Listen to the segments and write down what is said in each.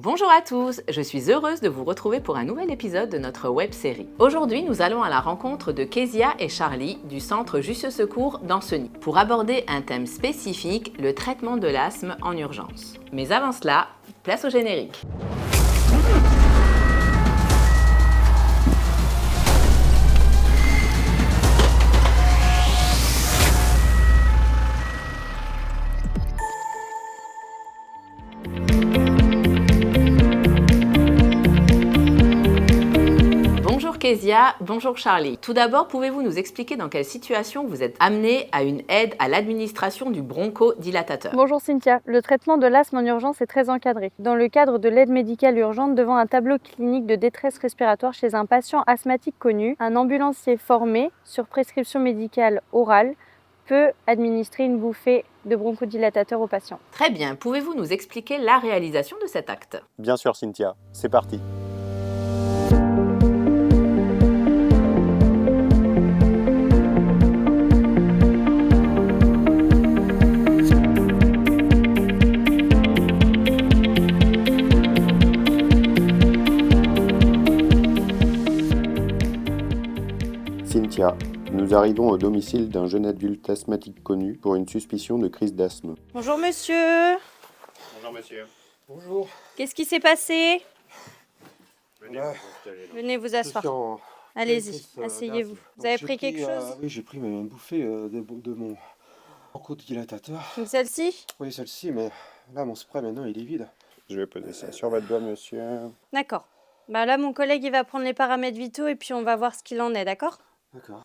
Bonjour à tous, je suis heureuse de vous retrouver pour un nouvel épisode de notre web-série. Aujourd'hui, nous allons à la rencontre de Kezia et Charlie du centre Jussieu Secours d'Ancenis pour aborder un thème spécifique, le traitement de l'asthme en urgence. Mais avant cela, place au générique. Bonjour Kezia, bonjour Charlie. Tout d'abord, pouvez-vous nous expliquer dans quelle situation vous êtes amenés à une aide à l'administration du bronchodilatateur? Bonjour Cynthia, le traitement de l'asthme en urgence est très encadré. Dans le cadre de l'aide médicale urgente devant un tableau clinique de détresse respiratoire chez un patient asthmatique connu, un ambulancier formé sur prescription médicale orale peut administrer une bouffée de bronchodilatateur au patient. Très bien, pouvez-vous nous expliquer la réalisation de cet acte? Bien sûr Cynthia, c'est parti. Cynthia, nous arrivons au domicile d'un jeune adulte asthmatique connu pour une suspicion de crise d'asthme. Bonjour monsieur, Bonjour monsieur. Bonjour. qu'est-ce qui s'est passé? Voilà. Venez vous Je suis asseoir. en Allez-y, crise asseyez-vous. d'asthme. Vous avez Donc, pris quelque chose? Oui, j'ai pris une bouffée de mon bronchodilatateur. Donc celle-ci? Oui, celle-ci, mais là, mon spray, maintenant, il est vide. Je vais poser ça sur votre doigt monsieur. D'accord. Bah là, mon collègue, il va prendre les paramètres vitaux et puis on va voir ce qu'il en est, d'accord? D'accord.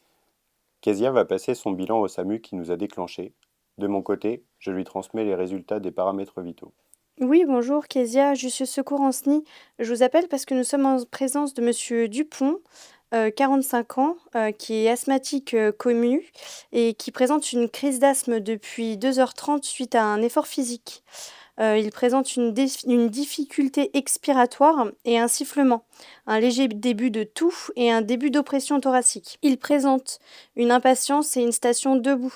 Kezia va passer son bilan au SAMU qui nous a déclenché. De mon côté, je lui transmets les résultats des paramètres vitaux. Oui, bonjour, Kezia, Jussieu Secours Ancenis. Je vous appelle parce que nous sommes en présence de monsieur Dupont, 45 ans, qui est asthmatique connu et qui présente une crise d'asthme depuis 2h30 suite à un effort physique. Il présente une difficulté expiratoire et un sifflement, un léger début de toux et un début d'oppression thoracique. Il présente une impatience et une station debout.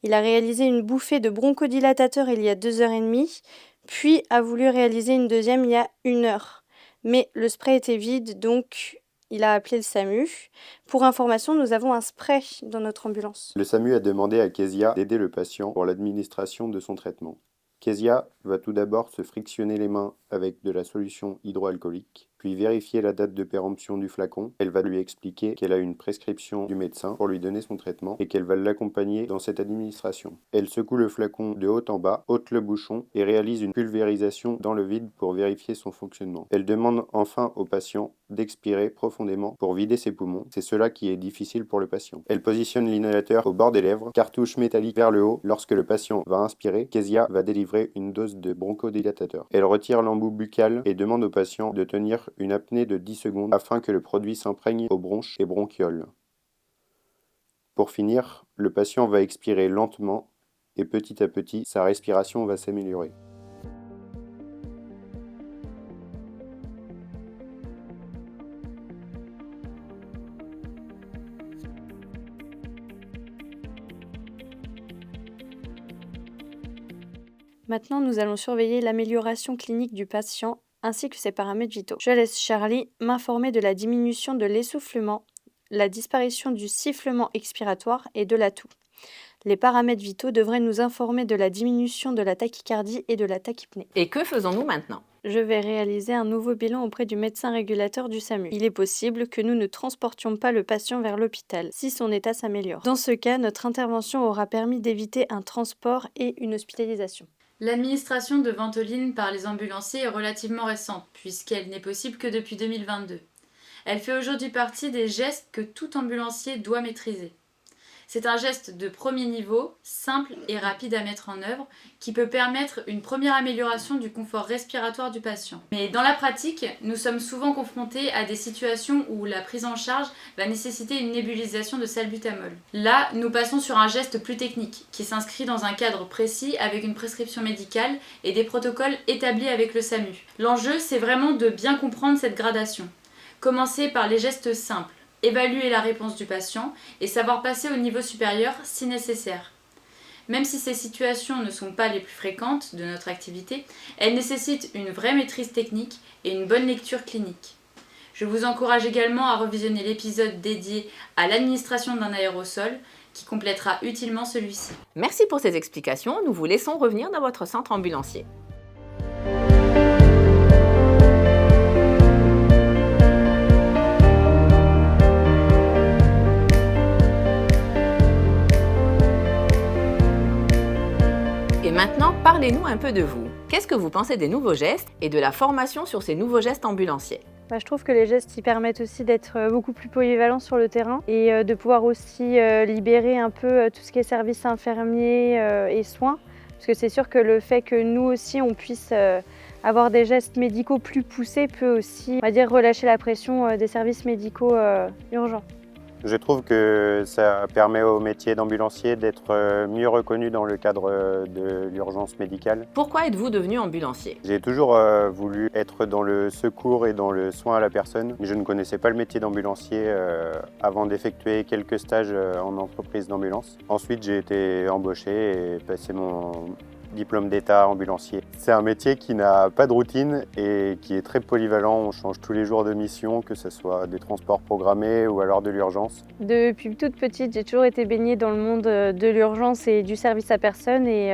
Il a réalisé une bouffée de bronchodilatateur il y a 2h30, puis a voulu réaliser une deuxième il y a 1 heure. Mais le spray était vide, donc il a appelé le SAMU. Pour information, nous avons un spray dans notre ambulance. Le SAMU a demandé à Kezia d'aider le patient pour l'administration de son traitement. Kezia va tout d'abord se frictionner les mains avec de la solution hydroalcoolique, puis vérifier la date de péremption du flacon. Elle va lui expliquer qu'elle a une prescription du médecin pour lui donner son traitement et qu'elle va l'accompagner dans cette administration. Elle secoue le flacon de haut en bas, ôte le bouchon et réalise une pulvérisation dans le vide pour vérifier son fonctionnement. Elle demande enfin au patient d'expirer profondément pour vider ses poumons. C'est cela qui est difficile pour le patient. Elle positionne l'inhalateur au bord des lèvres, cartouche métallique vers le haut. Lorsque le patient va inspirer, Kezia va délivrer une dose de bronchodilatateur. Elle retire l'embout buccal et demande au patient de tenir une apnée de 10 secondes afin que le produit s'imprègne aux bronches et bronchioles. Pour finir, le patient va expirer lentement et petit à petit, sa respiration va s'améliorer. Maintenant, nous allons surveiller l'amélioration clinique du patient ainsi que ses paramètres vitaux. Je laisse Charlie m'informer de la diminution de l'essoufflement, la disparition du sifflement expiratoire et de la toux. Les paramètres vitaux devraient nous informer de la diminution de la tachycardie et de la tachypnée. Et que faisons-nous maintenant? Je vais réaliser un nouveau bilan auprès du médecin régulateur du SAMU. Il est possible que nous ne transportions pas le patient vers l'hôpital si son état s'améliore. Dans ce cas, notre intervention aura permis d'éviter un transport et une hospitalisation. L'administration de ventoline par les ambulanciers est relativement récente, puisqu'elle n'est possible que depuis 2022. Elle fait aujourd'hui partie des gestes que tout ambulancier doit maîtriser. C'est un geste de premier niveau, simple et rapide à mettre en œuvre, qui peut permettre une première amélioration du confort respiratoire du patient. Mais dans la pratique, nous sommes souvent confrontés à des situations où la prise en charge va nécessiter une nébulisation de salbutamol. Là, nous passons sur un geste plus technique, qui s'inscrit dans un cadre précis avec une prescription médicale et des protocoles établis avec le SAMU. L'enjeu, c'est vraiment de bien comprendre cette gradation. Commencer par les gestes simples, évaluer la réponse du patient et savoir passer au niveau supérieur si nécessaire. Même si ces situations ne sont pas les plus fréquentes de notre activité, elles nécessitent une vraie maîtrise technique et une bonne lecture clinique. Je vous encourage également à revisionner l'épisode dédié à l'administration d'un aérosol qui complétera utilement celui-ci. Merci pour ces explications. Nous vous laissons revenir dans votre centre ambulancier. Et maintenant, parlez-nous un peu de vous. Qu'est-ce que vous pensez des nouveaux gestes et de la formation sur ces nouveaux gestes ambulanciers ? Je trouve que les gestes ils permettent aussi d'être beaucoup plus polyvalents sur le terrain et de pouvoir aussi libérer un peu tout ce qui est service infirmier et soins. Parce que c'est sûr que le fait que nous aussi on puisse avoir des gestes médicaux plus poussés peut aussi, on va dire, relâcher la pression des services médicaux urgents. Je trouve que ça permet au métier d'ambulancier d'être mieux reconnu dans le cadre de l'urgence médicale. Pourquoi êtes-vous devenu ambulancier ? J'ai toujours voulu être dans le secours et dans le soin à la personne. Je ne connaissais pas le métier d'ambulancier avant d'effectuer quelques stages en entreprise d'ambulance. Ensuite, j'ai été embauché et passé mon diplôme d'état ambulancier. C'est un métier qui n'a pas de routine et qui est très polyvalent. On change tous les jours de mission, que ce soit des transports programmés ou alors de l'urgence. Depuis toute petite, j'ai toujours été baignée dans le monde de l'urgence et du service à personne et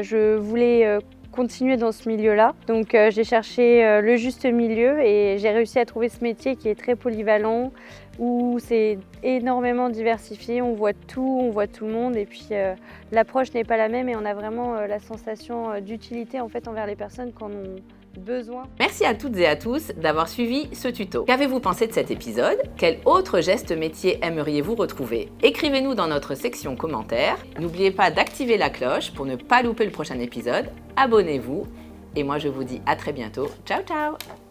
je voulais continuer dans ce milieu-là. Donc j'ai cherché le juste milieu et j'ai réussi à trouver ce métier qui est très polyvalent, où c'est énormément diversifié, on voit tout le monde et puis l'approche n'est pas la même et on a vraiment la sensation d'utilité en fait envers les personnes qui en ont besoin. Merci à toutes et à tous d'avoir suivi ce tuto. Qu'avez-vous pensé de cet épisode ? Quel autre geste métier aimeriez-vous retrouver ? Écrivez-nous dans notre section commentaires. N'oubliez pas d'activer la cloche pour ne pas louper le prochain épisode. Abonnez-vous et moi je vous dis à très bientôt. Ciao ciao !